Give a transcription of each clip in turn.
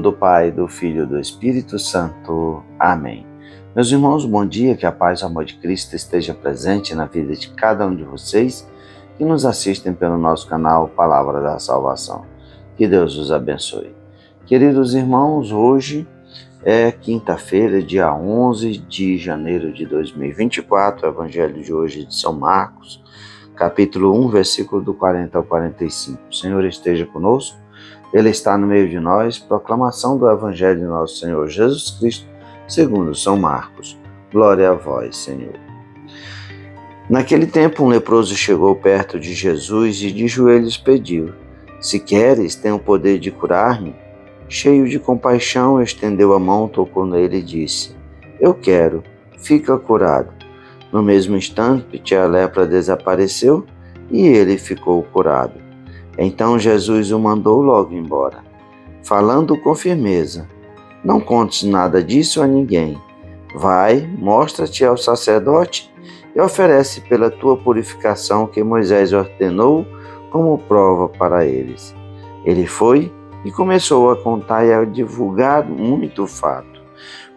nome do Pai, do Filho e do Espírito Santo. Amém. Meus irmãos, bom dia, que a paz e o amor de Cristo esteja presente na vida de cada um de vocês que nos assistem pelo nosso canal Palavra da Salvação. Que Deus os abençoe. Queridos irmãos, hoje é quinta-feira, dia 11 de janeiro de 2024, o Evangelho de hoje de São Marcos, capítulo 1, versículo do 40 ao 45. O Senhor esteja conosco, Ele está no meio de nós. Proclamação do Evangelho de nosso Senhor Jesus Cristo, segundo São Marcos. Glória a vós, Senhor. Naquele tempo, um leproso chegou perto de Jesus e de joelhos pediu: Se queres, tem o poder de curar-me. Cheio de compaixão, estendeu a mão, tocou nele e disse: Eu quero, fica curado. No mesmo instante, a lepra desapareceu e ele ficou curado. Então Jesus o mandou logo embora, falando com firmeza: Não contes nada disso a ninguém. Vai, mostra-te ao sacerdote e oferece pela tua purificação que Moisés ordenou como prova para eles. Ele foi e começou a contar e a divulgar muito o fato.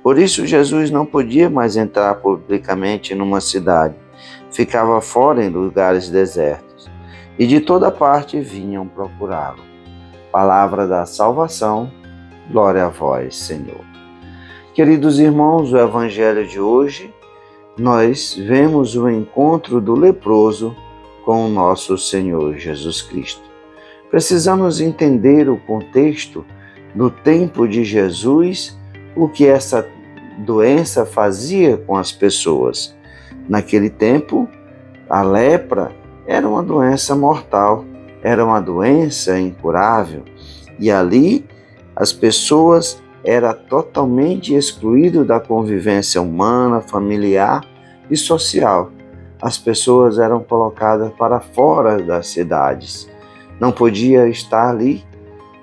Por isso Jesus não podia mais entrar publicamente numa cidade. Ficava fora em lugares desertos. E de toda parte vinham procurá-lo. Palavra da salvação, glória a vós, Senhor. Queridos irmãos, o Evangelho de hoje, nós vemos o encontro do leproso com o nosso Senhor Jesus Cristo. Precisamos entender o contexto do tempo de Jesus, o que essa doença fazia com as pessoas. Naquele tempo, a lepra era uma doença mortal, era uma doença incurável, e ali as pessoas eram totalmente excluídas da convivência humana, familiar e social. As pessoas eram colocadas para fora das cidades. Não podia estar ali,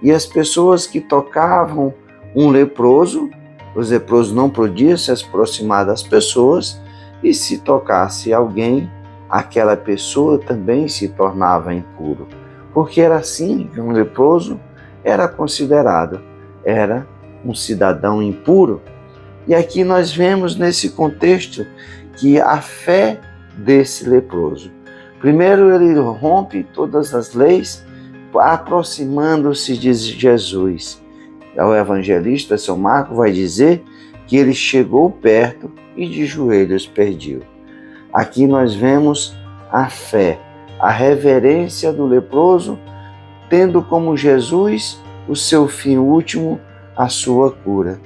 e as pessoas que tocavam um leproso, os leprosos não podiam se aproximar das pessoas, e se tocasse alguém, aquela pessoa também se tornava impuro, porque era assim que um leproso era considerado, era um cidadão impuro. E aqui nós vemos nesse contexto que a fé desse leproso, primeiro, ele rompe todas as leis, aproximando-se de Jesus. O evangelista São Marcos vai dizer que ele chegou perto e de joelhos pediu. Aqui nós vemos a fé, a reverência do leproso, tendo como Jesus o seu fim último, a sua cura.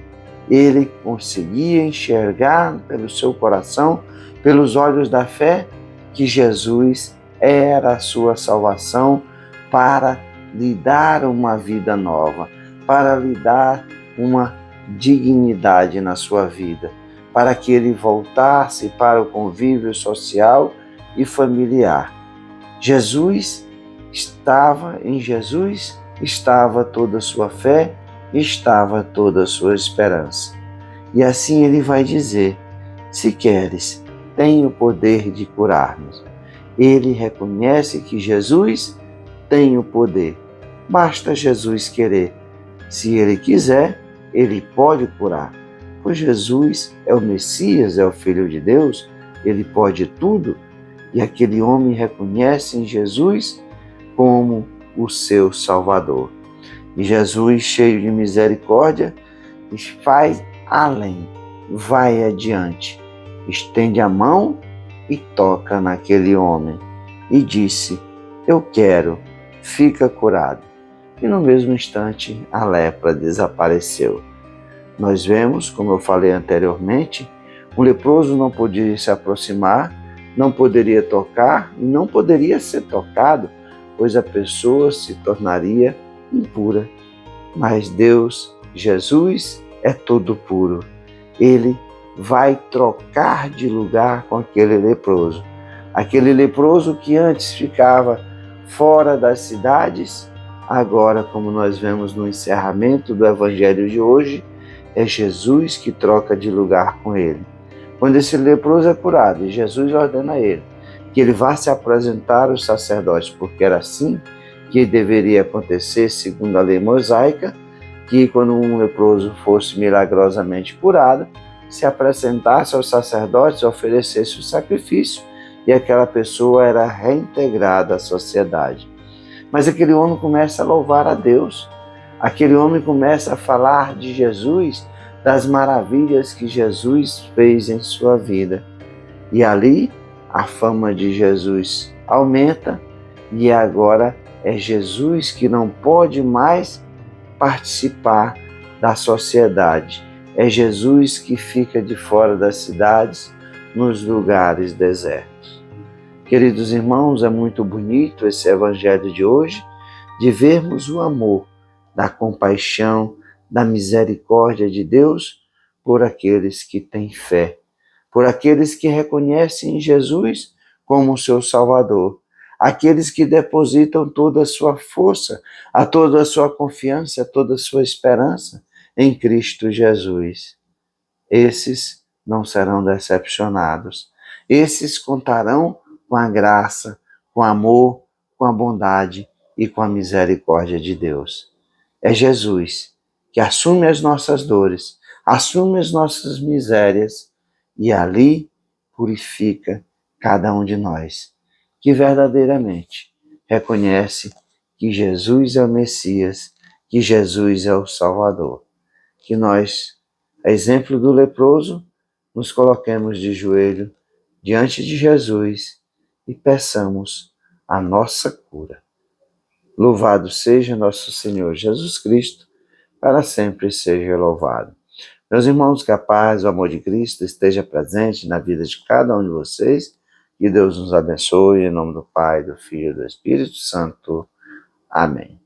Ele conseguia enxergar pelo seu coração, pelos olhos da fé, que Jesus era a sua salvação para lhe dar uma vida nova, para lhe dar uma dignidade na sua vida, para que ele voltasse para o convívio social e familiar. Em Jesus estava toda a sua fé, estava toda a sua esperança. E assim ele vai dizer: Se queres, tem o poder de curar-nos. Ele reconhece que Jesus tem o poder. Basta Jesus querer. Se ele quiser, ele pode curar. Pois Jesus é o Messias, é o Filho de Deus, ele pode tudo. E aquele homem reconhece em Jesus como o seu Salvador. E Jesus, cheio de misericórdia, vai além, vai adiante. Estende a mão e toca naquele homem e disse: Eu quero, fica curado. E no mesmo instante a lepra desapareceu. Nós vemos, como eu falei anteriormente, um leproso não podia se aproximar, não poderia tocar e não poderia ser tocado, pois a pessoa se tornaria impura. Mas Deus, Jesus, é todo puro. Ele vai trocar de lugar com aquele leproso. Aquele leproso que antes ficava fora das cidades, agora, como nós vemos no encerramento do Evangelho de hoje, é Jesus que troca de lugar com ele. Quando esse leproso é curado, Jesus ordena a ele que ele vá se apresentar aos sacerdotes, porque era assim que deveria acontecer segundo a lei mosaica, que quando um leproso fosse milagrosamente curado, se apresentasse aos sacerdotes, oferecesse o sacrifício e aquela pessoa era reintegrada à sociedade. Mas aquele homem começa a louvar a Deus, aquele homem começa a falar de Jesus, das maravilhas que Jesus fez em sua vida. E ali a fama de Jesus aumenta e agora é Jesus que não pode mais participar da sociedade. É Jesus que fica de fora das cidades, nos lugares desertos. Queridos irmãos, é muito bonito esse evangelho de hoje, de vermos o amor, da compaixão, da misericórdia de Deus por aqueles que têm fé, por aqueles que reconhecem Jesus como seu Salvador, aqueles que depositam toda a sua força, toda a sua confiança, toda a sua esperança em Cristo Jesus. Esses não serão decepcionados. Esses contarão com a graça, com o amor, com a bondade e com a misericórdia de Deus. É Jesus que assume as nossas dores, assume as nossas misérias e ali purifica cada um de nós, que verdadeiramente reconhece que Jesus é o Messias, que Jesus é o Salvador. Que nós, a exemplo do leproso, nos coloquemos de joelho diante de Jesus e peçamos a nossa cura. Louvado seja nosso Senhor Jesus Cristo, para sempre seja louvado. Meus irmãos, que a paz, o amor de Cristo esteja presente na vida de cada um de vocês. Que Deus nos abençoe, em nome do Pai, do Filho e do Espírito Santo. Amém.